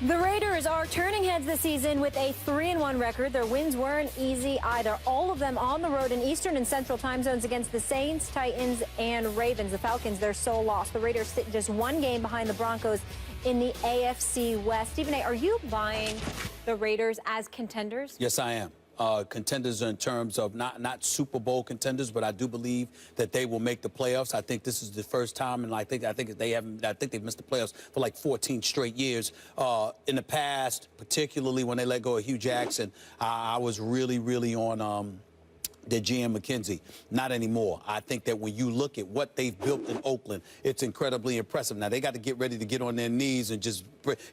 The Raiders are turning heads this season with a 3-1 record. Their wins weren't easy either. All of them on the road in Eastern and Central time zones against the Saints, Titans, and Ravens. The Falcons, they're so lost. The Raiders sit just one game behind the Broncos in the AFC West. Stephen A., are you buying the Raiders as contenders? Yes, I am. Contenders in terms of not Super Bowl contenders, but I do believe that they will make the playoffs. I think this is the first time, and I think they've missed the playoffs for like 14 straight years. In the past, particularly when they let go of Hugh Jackson, I was really on the GM McKenzie. Not anymore. I think that when you look at what they've built in Oakland, it's incredibly impressive. Now, they got to get ready to get on their knees and just,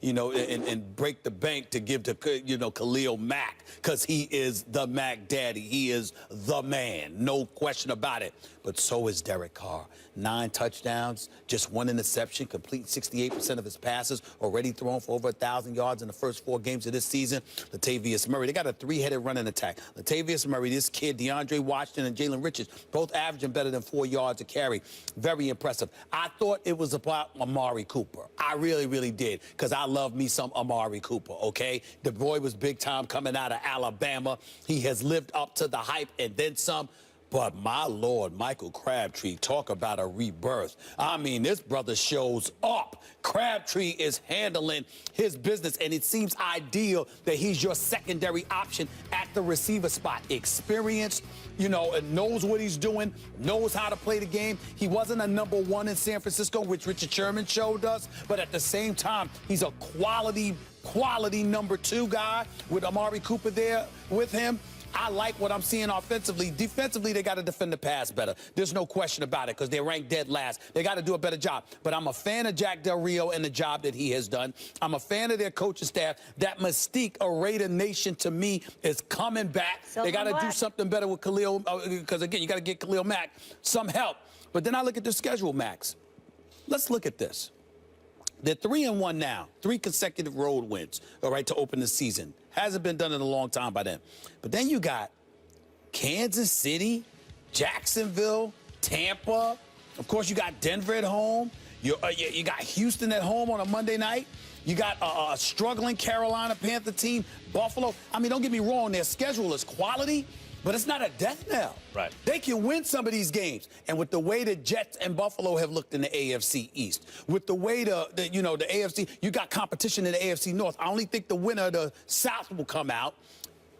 and break the bank to give to, Khalil Mack, because he is the Mack daddy. He is the man. No question about it. But so is Derek Carr. 9 touchdowns, just 1 interception, complete 68% of his passes, already thrown for over 1,000 yards in the first 4 games of this season. Latavius Murray, they got a 3-headed running attack. Latavius Murray, this kid, DeAndre Washington and Jalen Richards, both averaging better than 4 yards a carry. Very impressive. I thought it was about Amari Cooper. I really did, because I love me some Amari Cooper, okay? The boy was big time coming out of Alabama. He has lived up to the hype and then some. But my Lord, Michael Crabtree, talk about a rebirth. I mean, this brother shows up. Crabtree is handling his business, and it seems ideal that he's your secondary option at the receiver spot. Experienced, and knows what he's doing, knows how to play the game. He wasn't a #1 in San Francisco, which Richard Sherman showed us, but at the same time, he's a quality #2 guy with Amari Cooper there with him. I like what I'm seeing offensively. Defensively, they got to defend the pass better. There's no question about it, because they're ranked dead last. They got to do a better job. But I'm a fan of Jack Del Rio and the job that he has done. I'm a fan of their coaching staff. That mystique of Raider Nation, to me, is coming back. They got to do something better with Khalil, because, again, you got to get Khalil Mack some help. But then I look at the schedule, Max. Let's look at this. They're 3-1 now, 3 consecutive road wins, all right, to open the season. Hasn't been done in a long time by them. But then you got Kansas City, Jacksonville, Tampa. Of course, you got Denver at home. You got Houston at home on a Monday night. You got a struggling Carolina Panther team, Buffalo. I mean, don't get me wrong, their schedule is quality, but it's not a death knell. Right. They can win some of these games. And with the way the Jets and Buffalo have looked in the AFC East, with the way the AFC, you got competition in the AFC North. I only think the winner of the South will come out.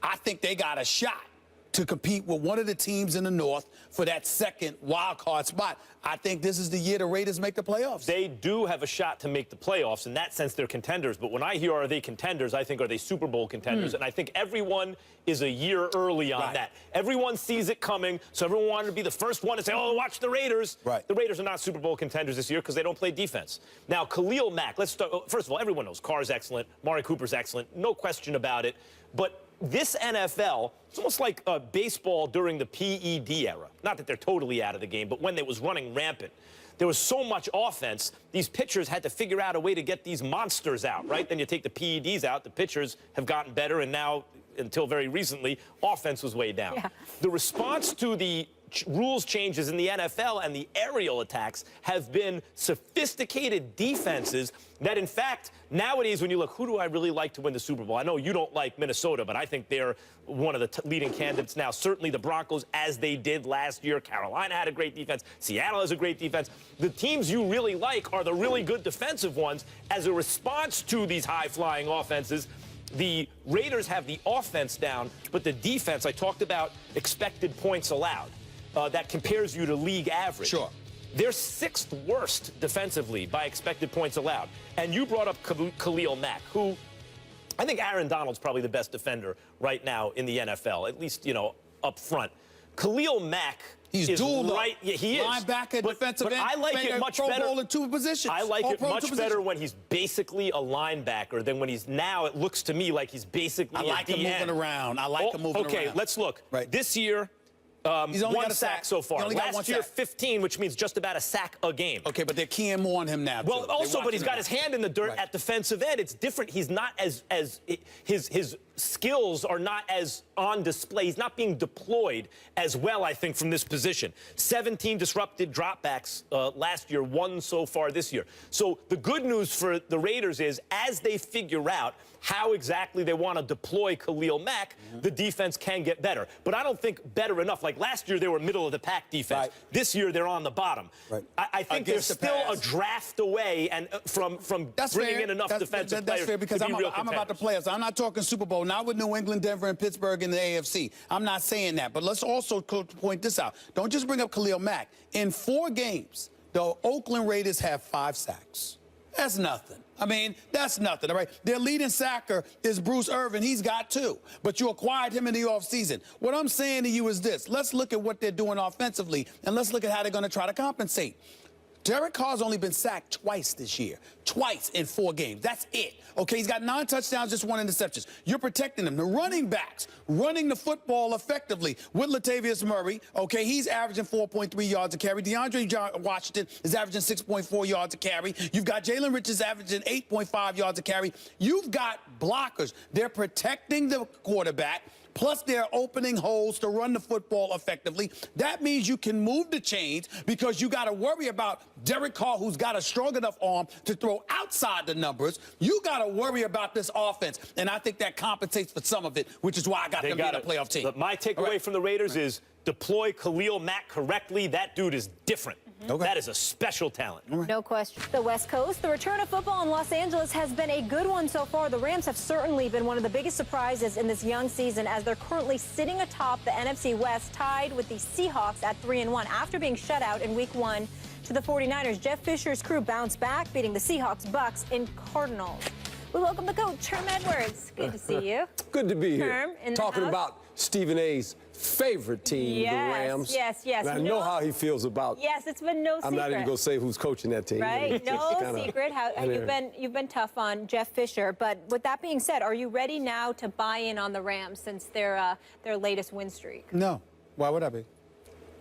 I think they got a shot to compete with one of the teams in the North for that second wild card spot. I think this is the year the Raiders make the playoffs. They do have a shot to make the playoffs. In that sense, they're contenders. But when I hear, are they contenders, I think, are they Super Bowl contenders? And I think everyone is a year early on that. Everyone sees it coming, so everyone wanted to be the first one to say, oh, watch the Raiders. Right. The Raiders are not Super Bowl contenders this year because they don't play defense. Now, Khalil Mack, let's start. First of all, everyone knows Carr's excellent. Amari Cooper's excellent. No question about it. But this NFL, it's almost like baseball during the PED era. Not that they're totally out of the game, but when it was running rampant. There was so much offense, these pitchers had to figure out a way to get these monsters out, right? Then you take the PEDs out, the pitchers have gotten better, and now, until very recently, offense was way down. Yeah. The response to the rules changes in the NFL and the aerial attacks have been sophisticated defenses that, in fact, nowadays when you look, who do I really like to win the Super Bowl? I know you don't like Minnesota, but I think they're one of the leading candidates now. Certainly the Broncos, as they did last year. Carolina had a great defense. Seattle has a great defense. The teams you really like are the really good defensive ones. As a response to these high-flying offenses, the Raiders have the offense down, but the defense, I talked about expected points allowed. That compares you to league average. Sure. They're 6th worst defensively by expected points allowed. And you brought up Khalil Mack, who I think Aaron Donald's probably the best defender right now in the NFL, at least, up front. Khalil Mack He's is dual right. Yeah, he is. Linebacker, defensive end. I like it much better. Pro Bowl in 2 positions. I like it much better when he's basically a linebacker than when he's now. It looks to me like he's basically I like him moving around. I like him moving around. Okay, let's look. Right. This year, He's only one got a sack so far. Last year, 15, which means just about a sack a game. Okay, but they're keying more on him now. Well, too. also, but he's got his hand in the dirt Right. at defensive end. It's different. He's not his skills are not as on display. He's not being deployed as well, I think, from this position. 17 disrupted dropbacks last year, 1 so far this year. So the good news for the Raiders is, as they figure out how exactly they want to deploy Khalil Mack, the defense can get better. But I don't think better enough. Like last year, they were middle-of-the-pack defense. Right. This year, they're on the bottom. Right. I think Against they're the still pass. a draft away and from That's bringing fair. in enough defensive That's players fair because to be real I'm about the contenders. players. I'm not talking Super Bowl, not with New England, Denver, and Pittsburgh in the AFC. I'm not saying that. But let's also point this out. Don't just bring up Khalil Mack. In 4 games, the Oakland Raiders have 5 sacks. That's nothing. I mean, that's nothing, all right? Their leading sacker is Bruce Irvin. He's got 2. But you acquired him in the offseason. What I'm saying to you is this. Let's look at what they're doing offensively, and let's look at how they're going to try to compensate. Derek Carr's only been sacked twice this year. Twice in 4 games. That's it. Okay, he's got 9 touchdowns, just 1 interception. You're protecting him. The running backs running the football effectively with Latavius Murray. Okay, he's averaging 4.3 yards a carry. DeAndre Washington is averaging 6.4 yards a carry. You've got Jalen Richards averaging 8.5 yards a carry. You've got blockers. They're protecting the quarterback. Plus, they're opening holes to run the football effectively. That means you can move the chains because you got to worry about Derek Carr, who's got a strong enough arm to throw outside the numbers. You got to worry about this offense, and I think that compensates for some of it, which is why I got them being a playoff team. My takeaway from the Raiders is deploy Khalil Mack correctly. That dude is different. Okay. That is a special talent. No question. The West Coast, the return of football in Los Angeles has been a good one so far. The Rams have certainly been one of the biggest surprises in this young season as they're currently sitting atop the NFC West, tied with the Seahawks at 3-1 after being shut out in Week 1 to the 49ers. Jeff Fisher's crew bounced back, beating the Seahawks, Bucks, and Cardinals. We welcome the coach, Herm Edwards. Good to see you. Good to be here. Herm, in the Talking house. about Stephen A's favorite team, Yes, the Rams. yes. And I know how he feels about. Yes, it's been no secret. I'm not even going to say who's coaching that team. Right, It's no kinda- secret. How you've been tough on Jeff Fisher, but with that being said, are you ready now to buy in on the Rams since their latest win streak? No. Why would I be?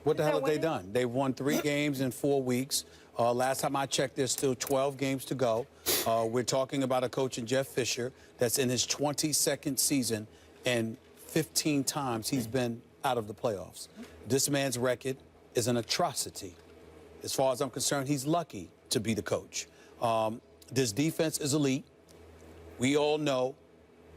What the hell have they winning? done? They've won 3 games in 4 weeks. Last time I checked, there's still 12 games to go. We're talking about a coach in Jeff Fisher that's in his 22nd season, and 15 times he's been out of the playoffs. This man's record is an atrocity. As far as I'm concerned, he's lucky to be the coach. This defense is elite. We all know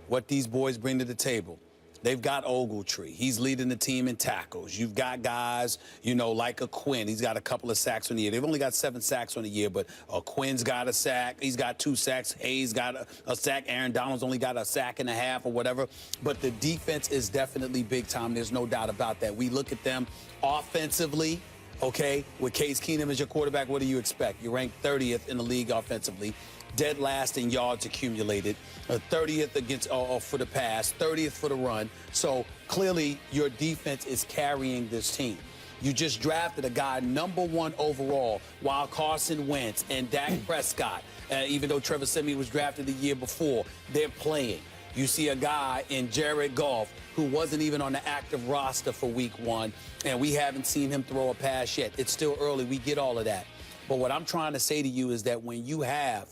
what these boys bring to the table. They've got Ogletree. He's leading the team in tackles. You've got guys, you know, like a Quinn. He's got a couple of sacks on the year. They've only got 7 sacks on the year, but Quinn's got a sack. He's got 2 sacks. Hayes got a sack. Aaron Donald's only got a sack and a half or whatever. But the defense is definitely big time. There's no doubt about that. We look at them offensively, okay, with Case Keenum as your quarterback, what do you expect? You're ranked 30th in the league offensively. Dead last in yards accumulated, 30th against for the pass, 30th for the run. So clearly your defense is carrying this team. You just drafted a guy #1 overall while Carson Wentz and Dak Prescott, even though Trevor Siemian was drafted the year before, they're playing. You see a guy in Jared Goff who wasn't even on the active roster for Week 1, and we haven't seen him throw a pass yet. It's still early. We get all of that. But what I'm trying to say to you is that when you have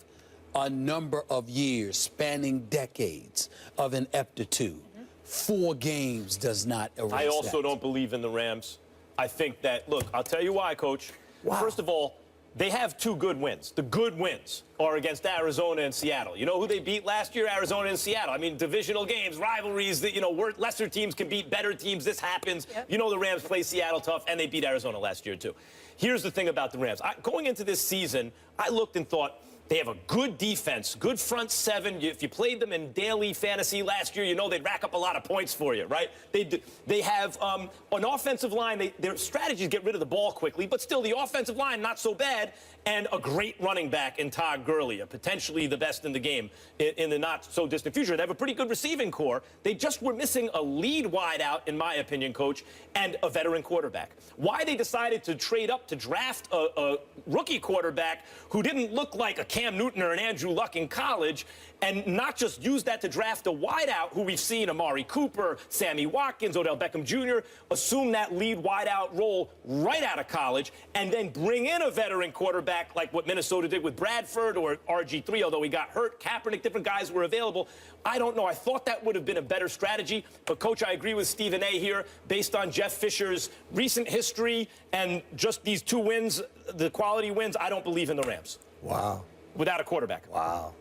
a number of years spanning decades of ineptitude, 4 games does not erase I also that. don't believe in the Rams. I think that, look, I'll tell you why, Coach. Wow. First of all, they have 2 good wins. The good wins are against Arizona and Seattle. You know who they beat last year? Arizona and Seattle. I mean, divisional games, rivalries, that, you know, lesser teams can beat better teams. This happens. Yep. You know the Rams play Seattle tough, and they beat Arizona last year, too. Here's the thing about the Rams. Going into this season, I looked and thought, they have a good defense, good front 7. If you played them in daily fantasy last year, you know they'd rack up a lot of points for you, right? They have an offensive line. Their strategy is get rid of the ball quickly, but still the offensive line not so bad, and a great running back in Todd Gurley, potentially the best in the game in the not-so-distant future. They have a pretty good receiving core. They just were missing a lead wideout, in my opinion, Coach, and a veteran quarterback. Why they decided to trade up to draft a rookie quarterback who didn't look like a Cam Newton or an Andrew Luck in college and not just use that to draft a wideout who we've seen, Amari Cooper, Sammy Watkins, Odell Beckham Jr., assume that lead wideout role right out of college, and then bring in a veteran quarterback like what Minnesota did with Bradford or RG3, although he got hurt. Kaepernick, different guys were available. I don't know. I thought that would have been a better strategy. But, Coach, I agree with Stephen A. here. Based on Jeff Fisher's recent history and just these 2 wins, the quality wins, I don't believe in the Rams. Wow. Without a quarterback. Wow.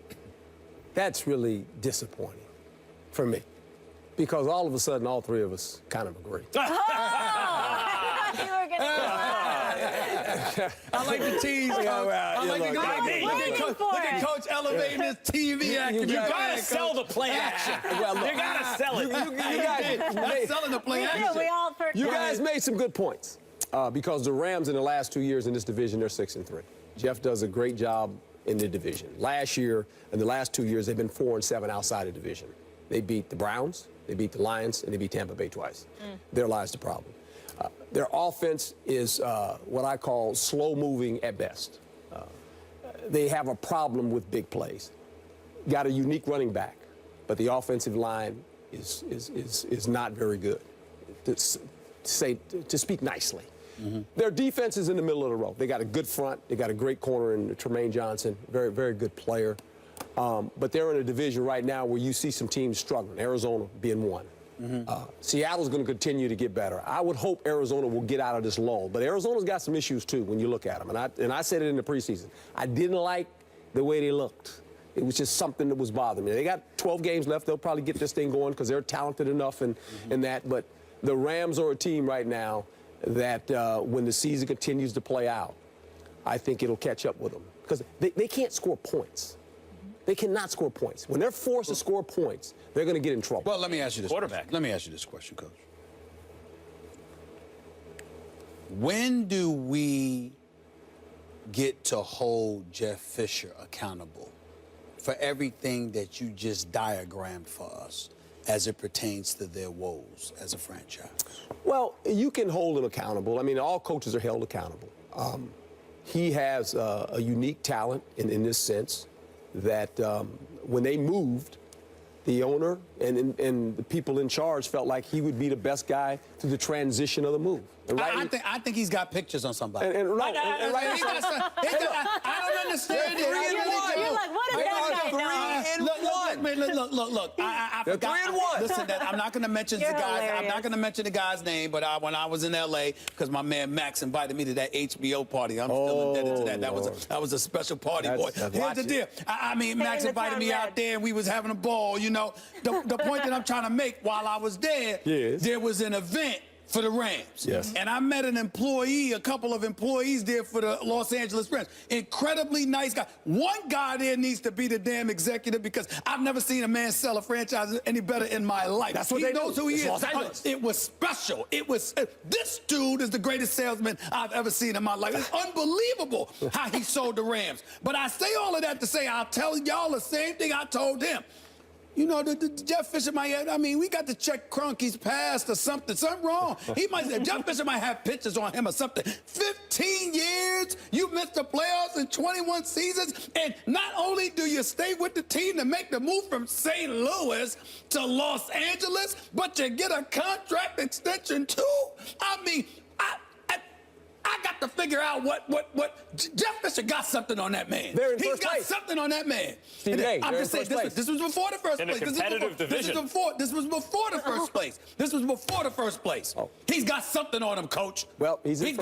That's really disappointing for me. Because all of a sudden, all 3 of us kind of agree. You were gonna I like the tease. I like the look at Coach elevating his TV action. You gotta sell the play action. Well, look, you gotta sell it. Not selling the play action. You guys made some good points because the Rams in the last 2 years in this division, they're 6-3. Jeff does a great job in the division. Last year, in the last 2 years, they've been 4-7 outside the division. They beat the Browns, they beat the Lions, and they beat Tampa Bay twice. There lies the problem. Their offense is what I call slow-moving at best. They have a problem with big plays. Got a unique running back, but the offensive line is not very good, to speak nicely. Their defense is in the middle of the road. They got a good front. They got a great corner in Tremaine Johnson, very, very good player. But they're in a division right now where you see some teams struggling, Arizona being one. Seattle's going to continue to get better. I would hope Arizona will get out of this lull. But Arizona's got some issues, too, when you look at them. And I said it in the preseason. I didn't like the way they looked. It was just something that was bothering me. They got 12 games left. They'll probably get this thing going because they're talented enough in that. But the Rams are a team right now that when the season continues to play out, I think it'll catch up with them. Because they can't score points. They cannot score points. When they're forced to score points, they're going to get in trouble. Well, let me ask you this Quarterback. question. Let me ask you this question, Coach. When do we get to hold Jeff Fisher accountable for everything that you just diagrammed for us as it pertains to their woes as a franchise? Well, you can hold him accountable. I mean, all coaches are held accountable. He has a unique talent in this sense that when they moved, the owner and the people in charge felt like he would be the best guy through the transition of the move. I think he's got pictures on somebody. I don't understand it. You're like, what is that guy know? Look. I forgot. 3-1. Listen, I'm not going to mention the guy. I'm not going to mention the guy's name. But when I was in L.A., because my man Max invited me to that HBO party, I'm still indebted to that. That was a special party, boy. Here's the deal. I mean, Max invited me out there, and we was having a ball. You know, the point that I'm trying to make while I was there, there was an event for the Rams. Yes. And I met a couple of employees there for the Los Angeles Rams. Incredibly nice guy. One guy there needs to be the damn executive because I've never seen a man sell a franchise any better in my life. That's what he they knows do. who he It's is. Los Angeles. It was special. This dude is the greatest salesman I've ever seen in my life. It's unbelievable how he sold the Rams. But I say all of that to say I'll tell y'all the same thing I told him. You know, the Jeff Fisher we got to check Kroenke's past or something. Something wrong. Jeff Fisher might have pictures on him or something. 15 years, you missed the playoffs in 21 seasons, and not only do you stay with the team to make the move from St. Louis to Los Angeles, but you get a contract extension too. I mean, I got to figure out what Jeff Fisher got something on that man. He's got something on that man. I'm just saying this was before the first place. In a competitive division. This was before the first place. This was before the first place. He's got something on him, Coach. Well, he's in